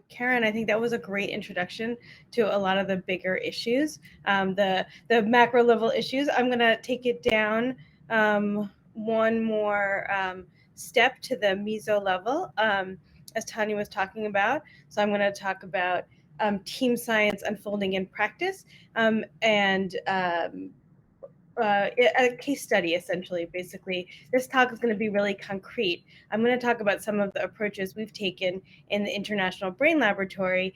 Karen, I think that was a great introduction to a lot of the bigger issues, the macro level issues. I'm going to take it down one more step to the meso level, as Tanya was talking about. So I'm going to talk about team science unfolding in practice, and a case study, essentially. Basically, this talk is going to be really concrete. I'm going to talk about some of the approaches we've taken in the International Brain Laboratory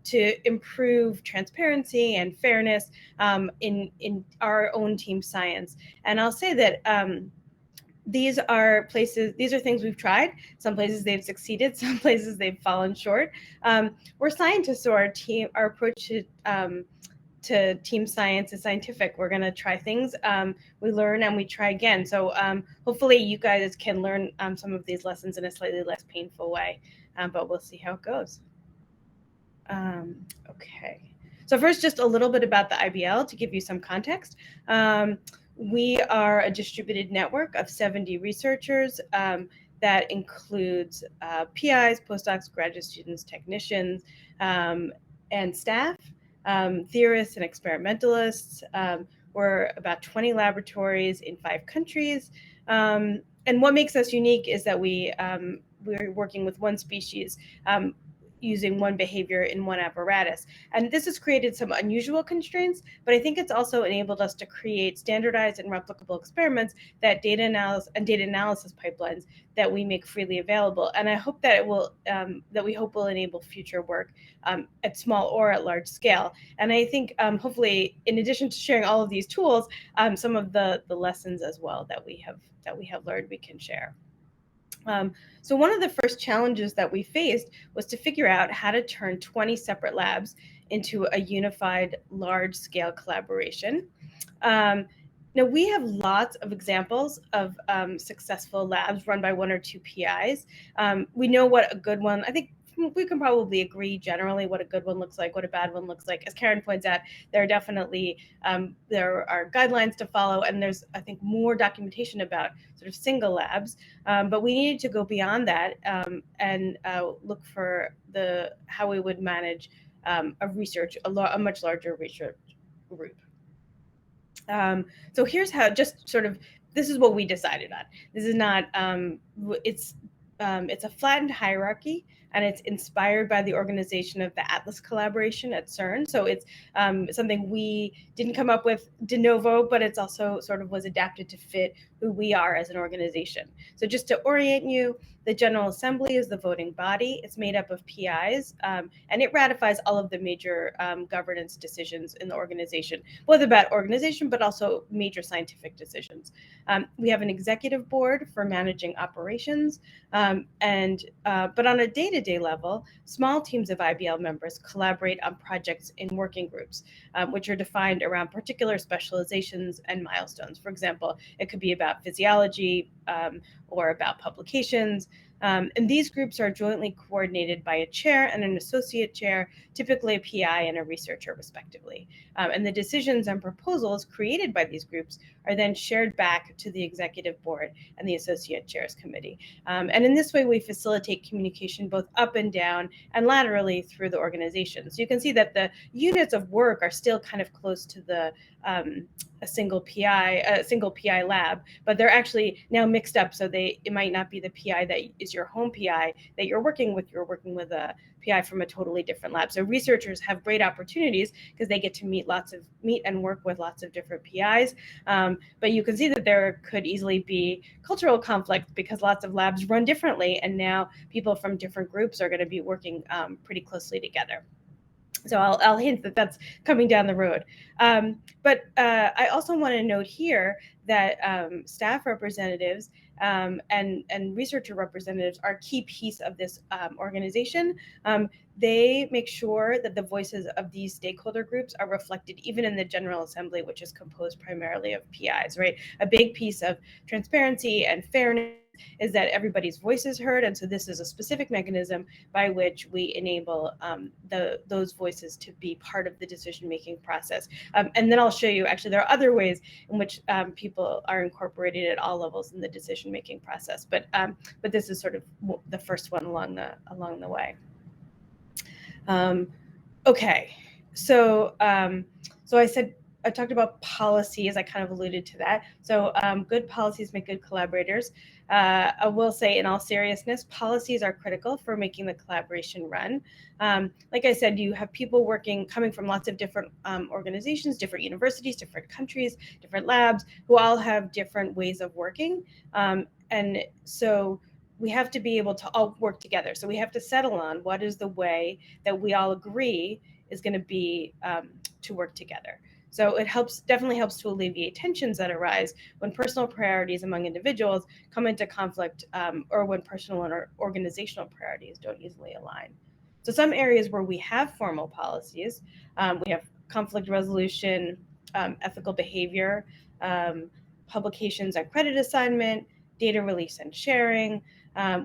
to improve transparency and fairness in our own team science. And I'll say that these are things we've tried. Some places they've succeeded, some places they've fallen short. We're scientists, so our approach to team science is scientific. We're going to try things. We learn and we try again. So hopefully you guys can learn some of these lessons in a slightly less painful way, but we'll see how it goes. Okay. So first, just a little bit about the IBL to give you some context. We are a distributed network of 70 researchers that includes PIs, postdocs, graduate students, technicians, and staff. Theorists and experimentalists. We're about 20 laboratories in 5 countries. And what makes us unique is that we're working with one species, using one behavior in one apparatus. And this has created some unusual constraints, but I think it's also enabled us to create standardized and replicable experiments that data analysis pipelines that we make freely available. And I hope that we hope will enable future work at small or at large scale. And I think hopefully, in addition to sharing all of these tools, some of the lessons as well that we have learned we can share. So one of the first challenges that we faced was to figure out how to turn 20 separate labs into a unified large-scale collaboration. Now, we have lots of examples of successful labs run by 1 or 2 PIs. We know what a good one, I think we can probably agree generally what a good one looks like, what a bad one looks like. As Karen points out, there are definitely there are guidelines to follow, and there's, I think, more documentation about sort of single labs. But we needed to go beyond that and look for how we would manage a much larger research group. So here's how, just sort of, this is what we decided on. This is not, it's a flattened hierarchy, and it's inspired by the organization of the Atlas collaboration at CERN. So it's something we didn't come up with de novo, but it's also sort of was adapted to fit who we are as an organization. So just to orient you, the General Assembly is the voting body. It's made up of PIs, and it ratifies all of the major governance decisions in the organization, both about organization, but also major scientific decisions. We have an executive board for managing operations, but on a day-to-day level, small teams of IBL members collaborate on projects in working groups, which are defined around particular specializations and milestones. For example, it could be about physiology or about publications. And these groups are jointly coordinated by a chair and an associate chair, typically a PI and a researcher, respectively. And the decisions and proposals created by these groups are then shared back to the executive board and the associate chairs committee. And in this way, we facilitate communication both up and down and laterally through the organization. So you can see that the units of work are still kind of close to a single PI lab, but they're actually now mixed up. So it might not be the PI that is your home PI that you're working with. You're working with a PI from a totally different lab. So researchers have great opportunities because they get to meet and work with lots of different PIs. But you can see that there could easily be cultural conflict because lots of labs run differently, and now people from different groups are going to be working pretty closely together. So I'll hint that that's coming down the road. But I also want to note here that staff representatives and researcher representatives are a key piece of this organization. They make sure that the voices of these stakeholder groups are reflected even in the General Assembly, which is composed primarily of PIs, right? A big piece of transparency and fairness is that everybody's voice is heard, and so this is a specific mechanism by which we enable those voices to be part of the decision-making process. And then I'll show you, actually, there are other ways in which people are incorporated at all levels in the decision-making process, but this is sort of the first one along the way. Okay, so I talked about policies. I kind of alluded to that. So good policies make good collaborators. I will say, in all seriousness, policies are critical for making the collaboration run. Like I said, you have people coming from lots of different organizations, different universities, different countries, different labs, who all have different ways of working. And so we have to be able to all work together. So we have to settle on what is the way that we all agree is going to be to work together. So it definitely helps to alleviate tensions that arise when personal priorities among individuals come into conflict, or when personal and organizational priorities don't easily align. So some areas where we have formal policies, we have conflict resolution, ethical behavior, publications on credit assignment, data release and sharing.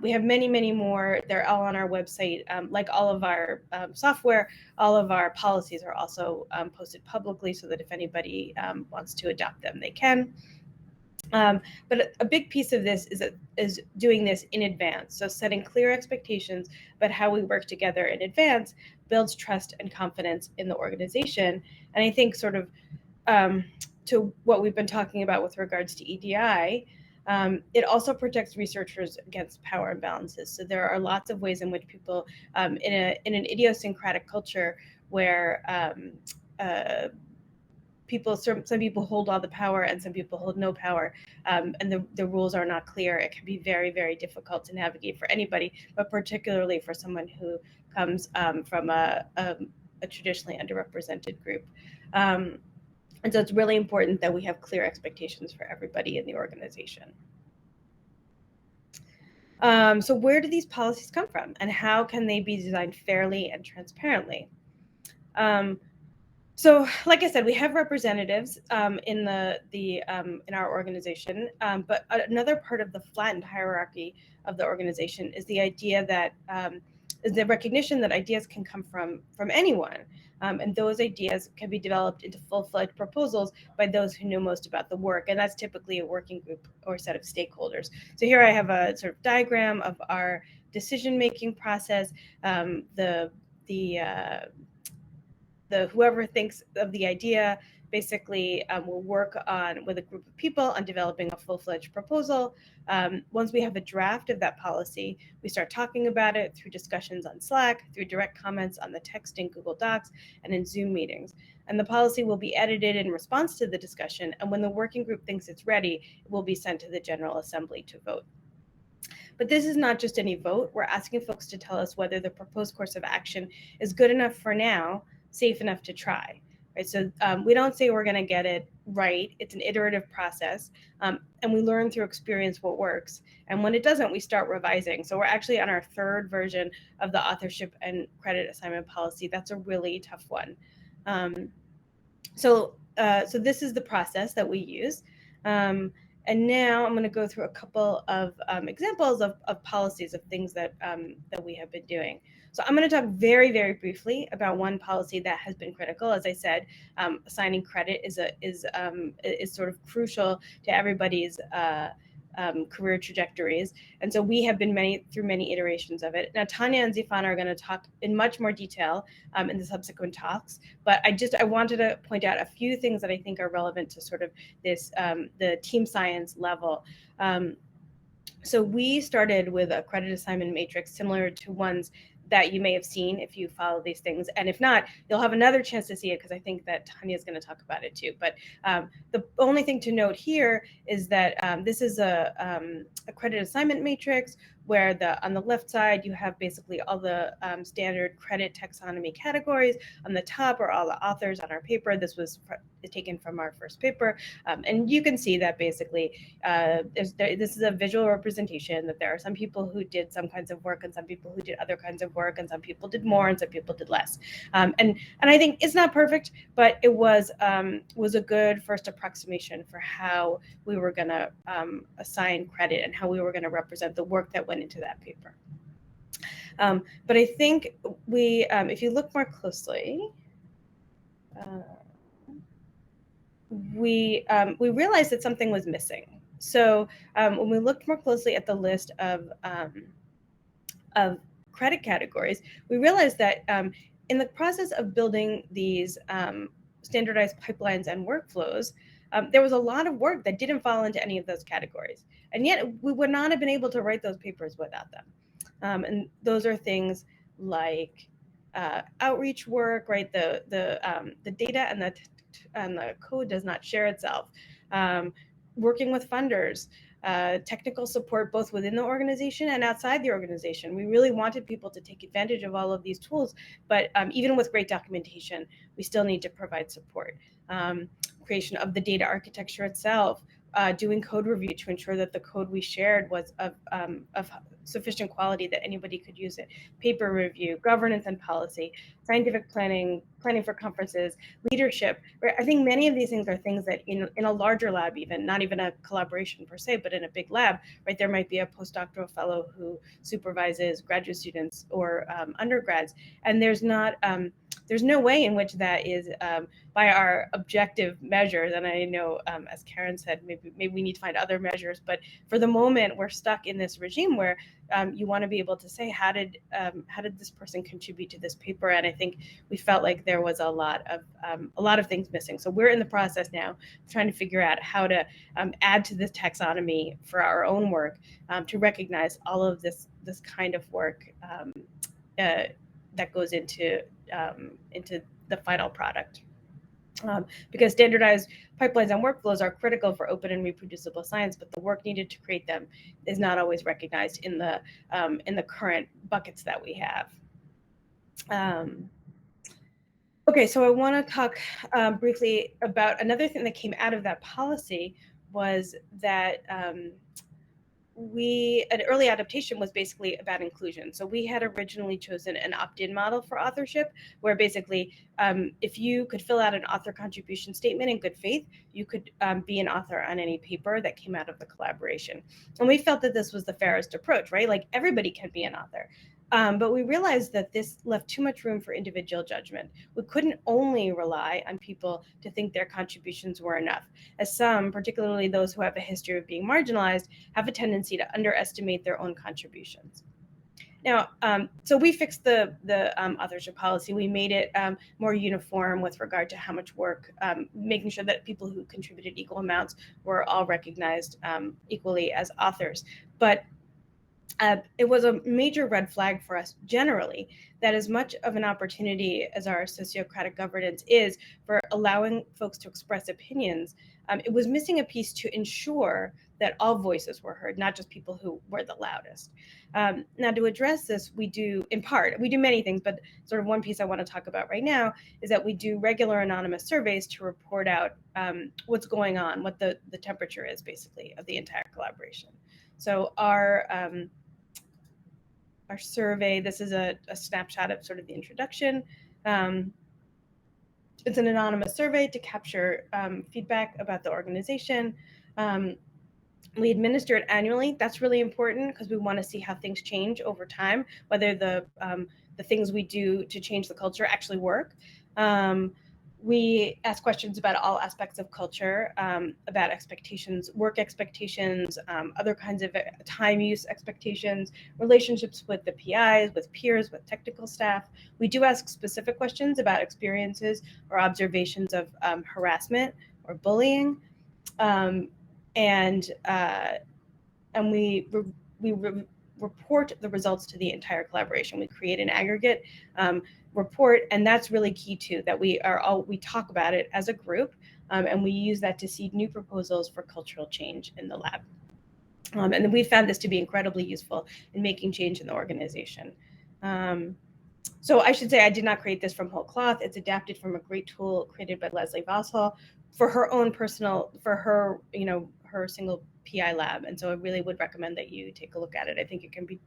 We have many, many more. They're all on our website. Like all of our software, all of our policies are also posted publicly so that if anybody wants to adopt them, they can. But a big piece of this is doing this in advance. So setting clear expectations about how we work together in advance builds trust and confidence in the organization. And I think sort of to what we've been talking about with regards to EDI, it also protects researchers against power imbalances. So there are lots of ways in which people, in an idiosyncratic culture where some people hold all the power and some people hold no power, and the rules are not clear, it can be very, very difficult to navigate for anybody, but particularly for someone who comes from a traditionally underrepresented group. And so it's really important that we have clear expectations for everybody in the organization. So where do these policies come from, and how can they be designed fairly and transparently? So, like I said, we have representatives in in our organization, but another part of the flattened hierarchy of the organization is the idea that is the recognition that ideas can come from anyone, and those ideas can be developed into full-fledged proposals by those who know most about the work, and that's typically a working group or set of stakeholders. So here I have a sort of diagram of our decision-making process. The whoever thinks of the idea basically will work with a group of people on developing a full-fledged proposal. Once we have a draft of that policy, we start talking about it through discussions on Slack, through direct comments on the text in Google Docs, and in Zoom meetings. And the policy will be edited in response to the discussion, and when the working group thinks it's ready, it will be sent to the General Assembly to vote. But this is not just any vote. We're asking folks to tell us whether the proposed course of action is good enough for now, safe enough to try. Right? So we don't say we're going to get it right. It's an iterative process, and we learn through experience what works. And when it doesn't, we start revising. So we're actually on our third version of the authorship and credit assignment policy. That's a really tough one. So this is the process that we use. And now I'm going to go through a couple of examples of policies of things that we have been doing. So I'm going to talk very, very briefly about one policy that has been critical. As I said, assigning credit is sort of crucial to everybody's career trajectories. And so we have been through many iterations of it. Now, Tanya and Zifan are going to talk in much more detail in the subsequent talks, but I wanted to point out a few things that I think are relevant to sort of this, the team science level. So we started with a credit assignment matrix similar to ones that you may have seen if you follow these things. And if not, you'll have another chance to see it because I think that Tanya is going to talk about it too. But the only thing to note here is that this is a credit assignment matrix where on the left side, you have basically all the standard credit taxonomy categories. On the top are all the authors on our paper. This was taken from our first paper. And you can see that basically this is a visual representation that there are some people who did some kinds of work and some people who did other kinds of work, and some people did more and some people did less. And I think it's not perfect, but it was a good first approximation for how we were going to assign credit and how we were going to represent the work that went into that paper. But I think if you look more closely, we realized that something was missing. So when we looked more closely at the list of credit categories, we realized that in the process of building these standardized pipelines and workflows, there was a lot of work that didn't fall into any of those categories. And yet we would not have been able to write those papers without them. And those are things like outreach work, right? The data and the code does not share itself. Working with funders, technical support both within the organization and outside the organization. We really wanted people to take advantage of all of these tools, but even with great documentation, we still need to provide support. Creation of the data architecture itself, doing code review to ensure that the code we shared was of sufficient quality that anybody could use it, paper review, governance and policy, scientific planning for conferences, leadership. Right? I think many of these things are things that in a larger lab, even not even a collaboration per se, but in a big lab, right, there might be a postdoctoral fellow who supervises graduate students or undergrads, and there's no way in which that is by our objective measures. And I know, as Karen said, maybe we need to find other measures. But for the moment, we're stuck in this regime where you want to be able to say, how did this person contribute to this paper? And I think we felt like there was a lot of things missing. So we're in the process now of trying to figure out how to add to this taxonomy for our own work to recognize all of this kind of work that goes into the final product. Because standardized pipelines and workflows are critical for open and reproducible science, but the work needed to create them is not always recognized in the current buckets that we have. Okay, so I want to talk briefly about another thing that came out of that policy was that an early adaptation was basically about inclusion. So we had originally chosen an opt-in model for authorship, where basically if you could fill out an author contribution statement in good faith, you could be an author on any paper that came out of the collaboration. And we felt that this was the fairest approach, right? Like everybody can be an author. But we realized that this left too much room for individual judgment. We couldn't only rely on people to think their contributions were enough, as some, particularly those who have a history of being marginalized, have a tendency to underestimate their own contributions. Now, so we fixed the authorship policy. We made it more uniform with regard to how much work, making sure that people who contributed equal amounts were all recognized equally as authors. But it was a major red flag for us generally that as much of an opportunity as our sociocratic governance is for allowing folks to express opinions, it was missing a piece to ensure that all voices were heard, not just people who were the loudest. Now, to address this, we do many things, but sort of one piece I want to talk about right now is that we do regular anonymous surveys to report out what's going on, what the temperature is basically of the entire collaboration. So our survey, this is a snapshot of sort of the introduction. It's an anonymous survey to capture feedback about the organization. We administer it annually. That's really important because we want to see how things change over time, whether the things we do to change the culture actually work. We ask questions about all aspects of culture, about expectations, work expectations, other kinds of time use expectations, relationships with the PIs, with peers, with technical staff. We do ask specific questions about experiences or observations of harassment or bullying, and we report the results to the entire collaboration. We create an aggregate report, and that's really key too, that we talk about it as a group, and we use that to seed new proposals for cultural change in the lab. And we found this to be incredibly useful in making change in the organization. So I should say I did not create this from whole cloth. It's adapted from a great tool created by Leslie Vossall for her own her single PI lab. And so I really would recommend that you take a look at it. I think it can be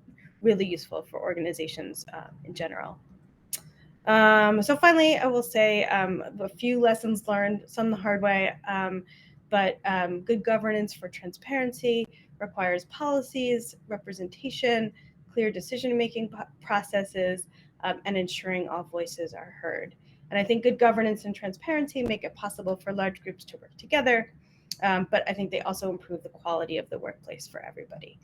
really useful for organizations in general. So finally, I will say a few lessons learned, some the hard way, but good governance for transparency requires policies, representation, clear decision-making processes, and ensuring all voices are heard. And I think good governance and transparency make it possible for large groups to work together, but I think they also improve the quality of the workplace for everybody.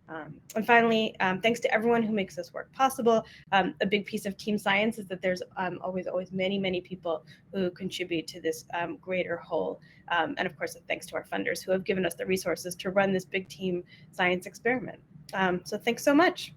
And finally, thanks to everyone who makes this work possible. A big piece of team science is that there's always many people who contribute to this greater whole. And of course, thanks to our funders who have given us the resources to run this big team science experiment. So thanks so much.